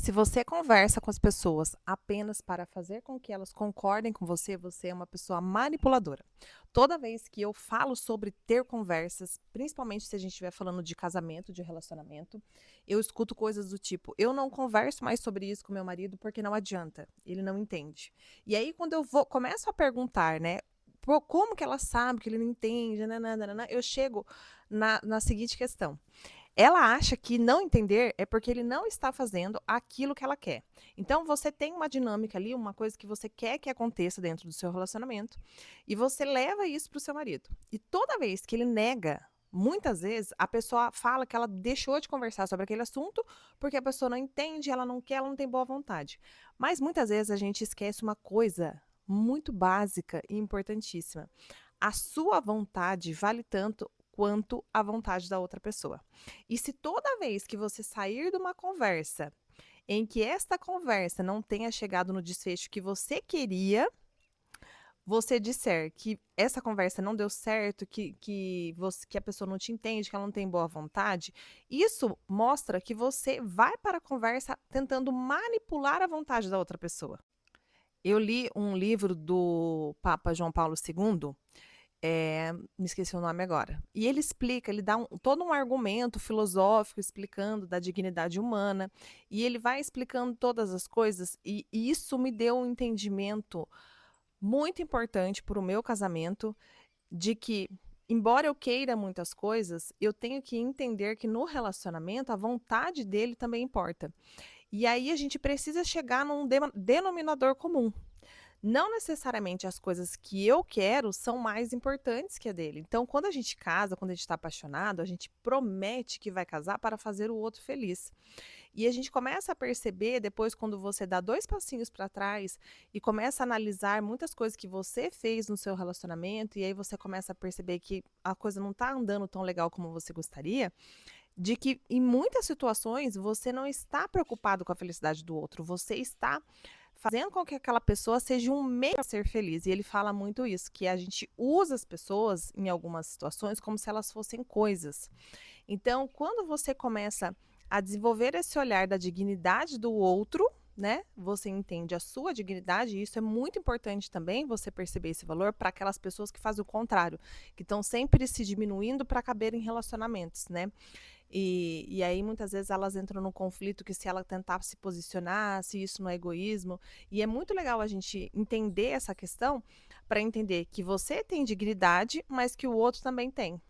Se você conversa com as pessoas apenas para fazer com que elas concordem com você, você é uma pessoa manipuladora. Toda vez que eu falo sobre ter conversas, principalmente se a gente estiver falando de casamento, de relacionamento, eu escuto coisas do tipo: eu não converso mais sobre isso com meu marido porque não adianta, ele não entende. E aí, quando começo a perguntar, né? Como que ela sabe que ele não entende? Nananana, eu chego na seguinte questão. Ela acha que não entender é porque ele não está fazendo aquilo que ela quer. Então você tem uma dinâmica ali, uma coisa que você quer que aconteça dentro do seu relacionamento, e você leva isso para o seu marido. E toda vez que ele nega, muitas vezes a pessoa fala que ela deixou de conversar sobre aquele assunto porque a pessoa não entende, ela não quer, ela não tem boa vontade. Mas muitas vezes a gente esquece uma coisa muito básica e importantíssima. A sua vontade vale tanto quanto a vontade da outra pessoa. E se toda vez que você sair de uma conversa em que esta conversa não tenha chegado no desfecho que você queria, você disser que essa conversa não deu certo, que a pessoa não te entende, que ela não tem boa vontade, isso mostra que você vai para a conversa tentando manipular a vontade da outra pessoa. Eu li um livro do Papa João Paulo II, me esqueci o nome agora. E ele explica, ele dá todo um argumento filosófico explicando da dignidade humana, e ele vai explicando todas as coisas, e isso me deu um entendimento muito importante para o meu casamento, de que, embora eu queira muitas coisas, eu tenho que entender que no relacionamento a vontade dele também importa. E aí a gente precisa chegar num denominador comum. Não necessariamente as coisas que eu quero são mais importantes que a dele. Então, quando a gente casa, quando a gente está apaixonado, a gente promete que vai casar para fazer o outro feliz. E a gente começa a perceber, depois, quando você dá dois passinhos para trás e começa a analisar muitas coisas que você fez no seu relacionamento, e aí você começa a perceber que a coisa não está andando tão legal como você gostaria, de que em muitas situações você não está preocupado com a felicidade do outro, você está fazendo com que aquela pessoa seja um meio para ser feliz. E ele fala muito isso, que a gente usa as pessoas em algumas situações como se elas fossem coisas. Então, quando você começa a desenvolver esse olhar da dignidade do outro, né? Você entende a sua dignidade, e isso é muito importante também, você perceber esse valor para aquelas pessoas que fazem o contrário, que estão sempre se diminuindo para caber em relacionamentos, né? E aí muitas vezes elas entram num conflito que se ela tentar se posicionar, se isso não é egoísmo. E é muito legal a gente entender essa questão para entender que você tem dignidade, mas que o outro também tem.